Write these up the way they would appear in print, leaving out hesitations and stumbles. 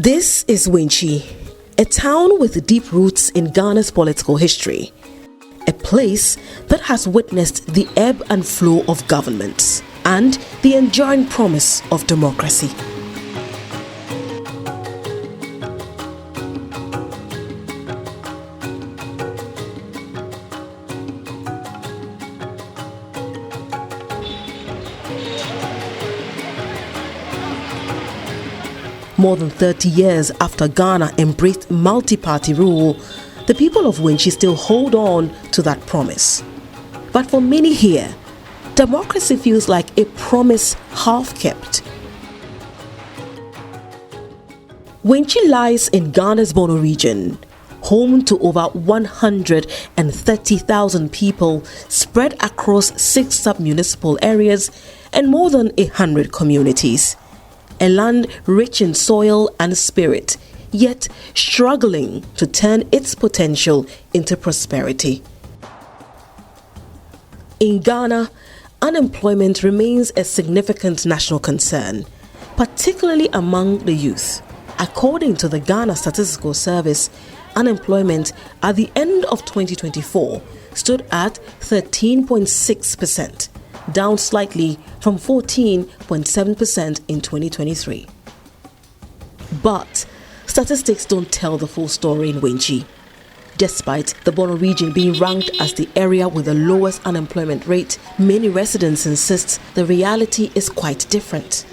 This is Wenchi, a town with deep roots in Ghana's political history. A place that has witnessed the ebb and flow of governments and the enduring promise of democracy. More than 30 years after Ghana embraced multi-party rule, the people of Wenchi still hold on to that promise. But for many here, democracy feels like a promise half kept. Wenchi lies in Ghana's Bono region, home to over 130,000 people spread across 6 sub-municipal areas and more than 100 communities. A land rich in soil and spirit, yet struggling to turn its potential into prosperity. In Ghana, unemployment remains a significant national concern, particularly among the youth. According to the Ghana Statistical Service, unemployment at the end of 2024 stood at 13.6%. down slightly from 14.7% in 2023. But statistics don't tell the full story in Wenchi. Despite the Bono region being ranked as the area with the lowest unemployment rate, many residents insist the reality is quite different.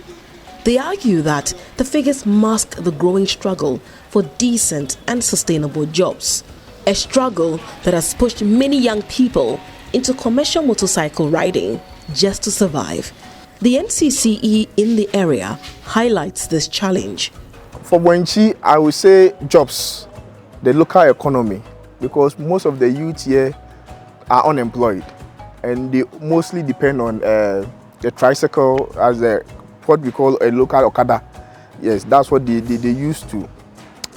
They argue that the figures mask the growing struggle for decent and sustainable jobs, a struggle that has pushed many young people into commercial motorcycle riding just to survive. The NCCE in the area highlights this challenge. For Wenchi, I would say jobs, the local economy, because most of the youth here are unemployed and they mostly depend on the tricycle as what we call a local okada. Yes, that's what they used to.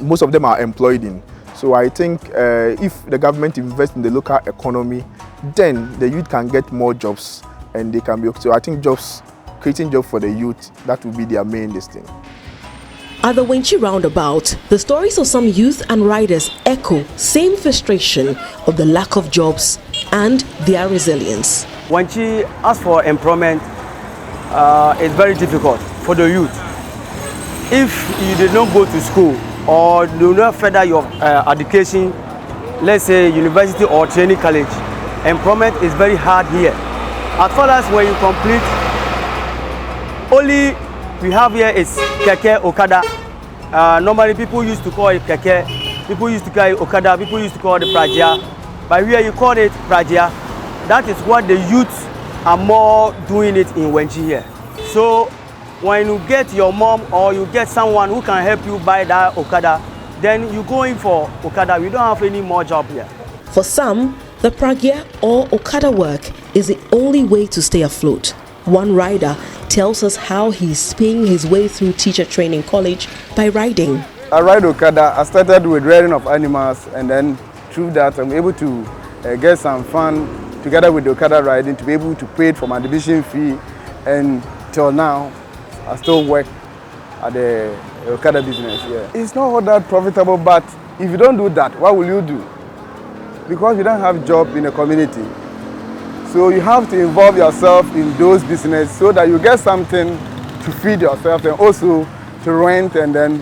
Most of them are employed in. So I think if the government invests in the local economy, then the youth can get more jobs. And they can be, so I think creating jobs for the youth, that will be their main thing. At the Wenchi roundabout, the stories of some youth and riders echo same frustration of the lack of jobs and their resilience. Wenchi, as for employment, it's very difficult for the youth. If you did not go to school or do not further your education, let's say university or training college, employment is very hard here. As far as when you complete, only we have here is keke, okada. Normally people used to call it keke, people used to call it okada, people used to call it prajia. But here you call it prajia. That is what the youths are more doing it in Wenchi here. So when you get your mom or you get someone who can help you buy that okada, then you go in for okada. We don't have any more job here. For some, the pragya or okada work is the only way to stay afloat. One rider tells us how he's paying his way through teacher training college by riding. I ride okada. I started with riding of animals, and then through that I'm able to get some fun together with the okada riding to be able to pay for my division fee, and till now I still work at the okada business. Yeah. It's not all that profitable, but if you don't do that, what will you do? Because you don't have job in the community. So you have to involve yourself in those businesses so that you get something to feed yourself and also to rent, and then,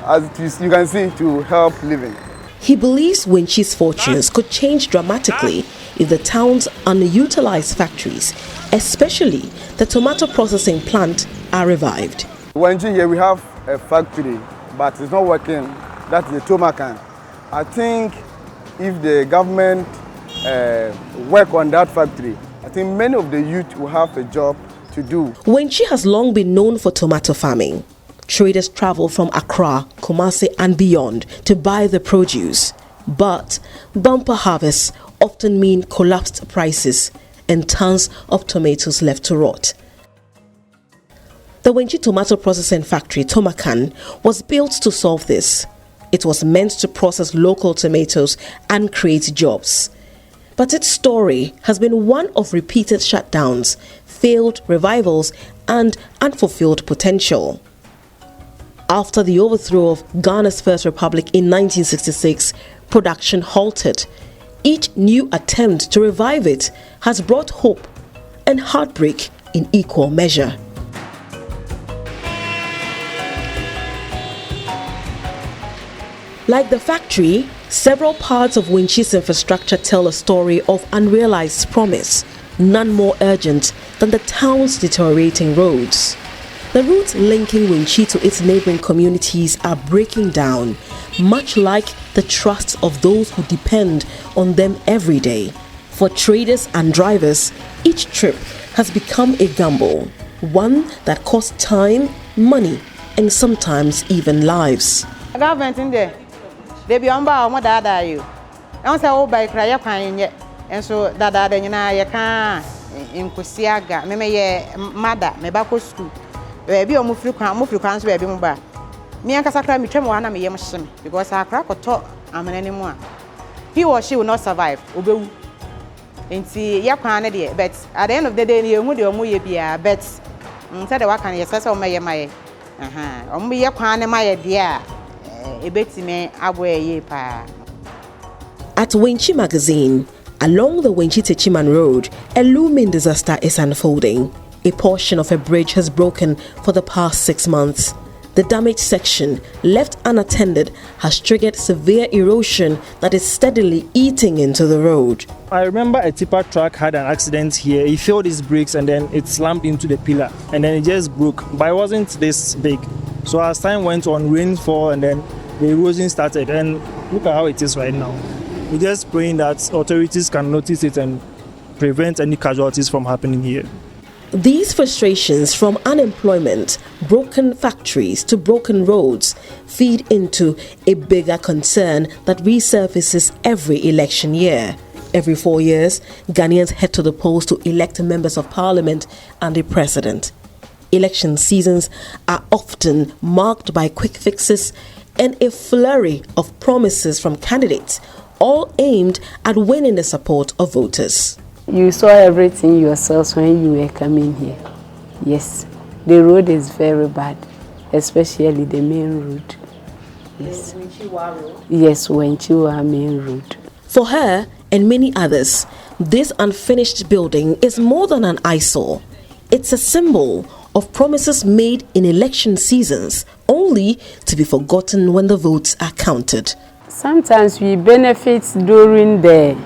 as you can see, to help living. He believes Wenchi's fortunes could change dramatically if the town's underutilized factories, especially the tomato processing plant, are revived. Wenchi here we have a factory, but it's not working. That's the tomacan. I think if the government work on that factory, I think many of the youth will have a job to do. Wenchi has long been known for tomato farming. Traders travel from Accra, Kumasi and beyond to buy the produce. But bumper harvests often mean collapsed prices and tons of tomatoes left to rot. The Wenchi tomato processing factory, Tomacan, was built to solve this. It was meant to process local tomatoes and create jobs. But its story has been one of repeated shutdowns, failed revivals, and unfulfilled potential. After the overthrow of Ghana's First Republic in 1966, production halted. Each new attempt to revive it has brought hope and heartbreak in equal measure. Like the factory, several parts of Wenchi's infrastructure tell a story of unrealized promise, none more urgent than the town's deteriorating roads. The routes linking Wenchi to its neighboring communities are breaking down, much like the trust of those who depend on them every day. For traders and drivers, each trip has become a gamble, one that costs time, money, and sometimes even lives. The government in there, they be on board dada you. I say oh by cry yet, and so dada then you can in Kusiaga, me ye mother, me bako school. Baby or move can't baby mumba. Me and Casacra me tremble one me yamashim because I crack or talk I'm anymore. He or she will not survive. Obew. And see Yapan, but at the end of the day, you would be a bet. Instead of what can you say, oh, my, only Yapan, my dear, a betty me, away ye pa. At Wenchi magazine, along the Wenchi Techiman Road, a looming disaster is unfolding. A portion of a bridge has broken for the past 6 months. The damaged section, left unattended, has triggered severe erosion that is steadily eating into the road. I remember a tipper truck had an accident here. He failed his brakes and then it slammed into the pillar and then it just broke. But it wasn't this big. So as time went on, rainfall and then the erosion started. And look at how it is right now. We're just praying that authorities can notice it and prevent any casualties from happening here. These frustrations from unemployment, broken factories to broken roads feed into a bigger concern that resurfaces every election year. Every 4 years, Ghanaians head to the polls to elect members of parliament and a president. Election seasons are often marked by quick fixes and a flurry of promises from candidates, all aimed at winning the support of voters. You saw everything yourselves when you were coming here. Yes, the road is very bad, especially the main road. Yes, yes, Wenchi main road. For her and many others, this unfinished building is more than an eyesore. It's a symbol of promises made in election seasons, only to be forgotten when the votes are counted. Sometimes we benefit during the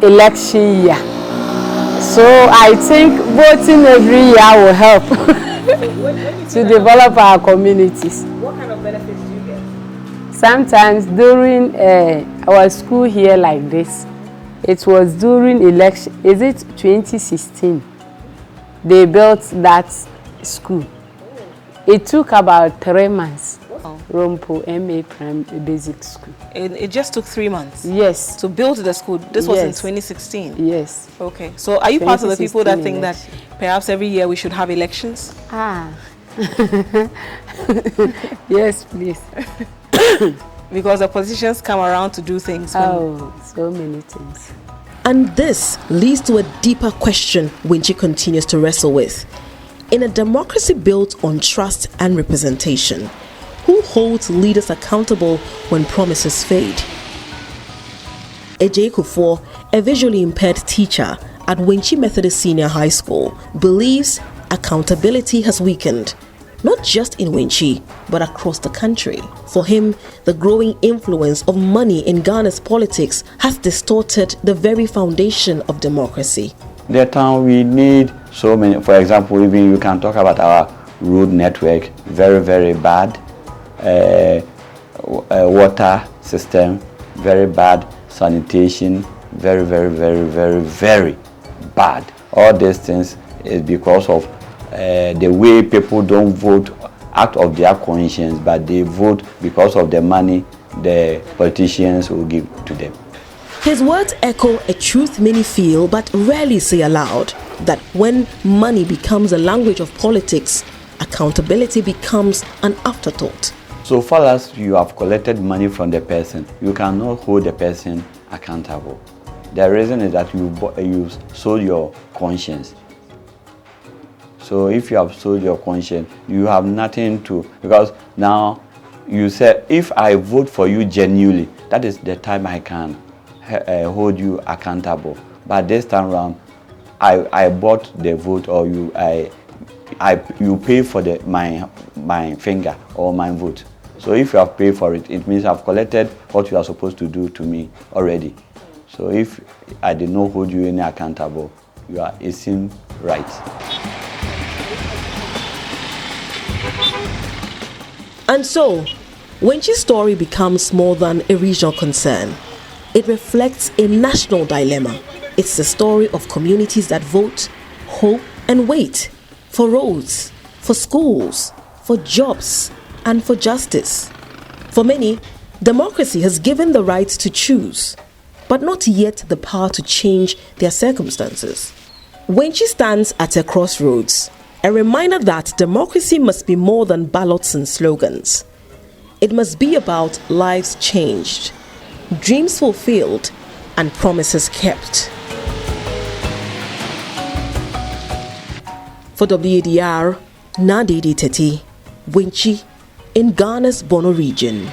election year. So I think voting every year will help to develop our communities. What kind of benefits do you get? Sometimes during our school here like this, it was during election, is it 2016? They built that school. It took about 3 months. Rompo MA Prime Basic School. It just took 3 months? Yes. To build the school. This was in 2016? Yes. Okay. So are you part of the people that think that perhaps every year we should have elections? Yes, please. Because the politicians come around to do things. Oh, so many things. And this leads to a deeper question Wenchi continues to wrestle with. In a democracy built on trust and representation, who holds leaders accountable when promises fade? Ejay Kufuor, a visually impaired teacher at Wenchi Methodist Senior High School, believes accountability has weakened, not just in Wenchi, but across the country. For him, the growing influence of money in Ghana's politics has distorted the very foundation of democracy. The town, we need so many. For example, even you can talk about our road network, very, very bad. Water system, very bad. Sanitation, very, very, very, very, very bad. All these things is because of the way people don't vote out of their conscience, but they vote because of the money the politicians will give to them. His words echo a truth many feel but rarely say aloud, that when money becomes a language of politics, accountability becomes an afterthought. So far as you have collected money from the person, you cannot hold the person accountable. The reason is that you sold your conscience. So if you have sold your conscience, you have nothing to, because now you said, if I vote for you genuinely, that is the time I can hold you accountable. But this time around, I bought the vote, or you pay for my finger or my vote. So if you have paid for it, it means I've collected what you are supposed to do to me already. So if I did not hold you any accountable, it seems right. And so, Wenchi's story becomes more than a regional concern. It reflects a national dilemma. It's the story of communities that vote, hope, and wait for roads, for schools, for jobs, and for justice. For many, democracy has given the right to choose, but not yet the power to change their circumstances. Wenchi stands at a crossroads, a reminder that democracy must be more than ballots and slogans. It must be about lives changed, dreams fulfilled, and promises kept. For WADR, Nadidi Teti, Wenchi, in Ghana's Bono region.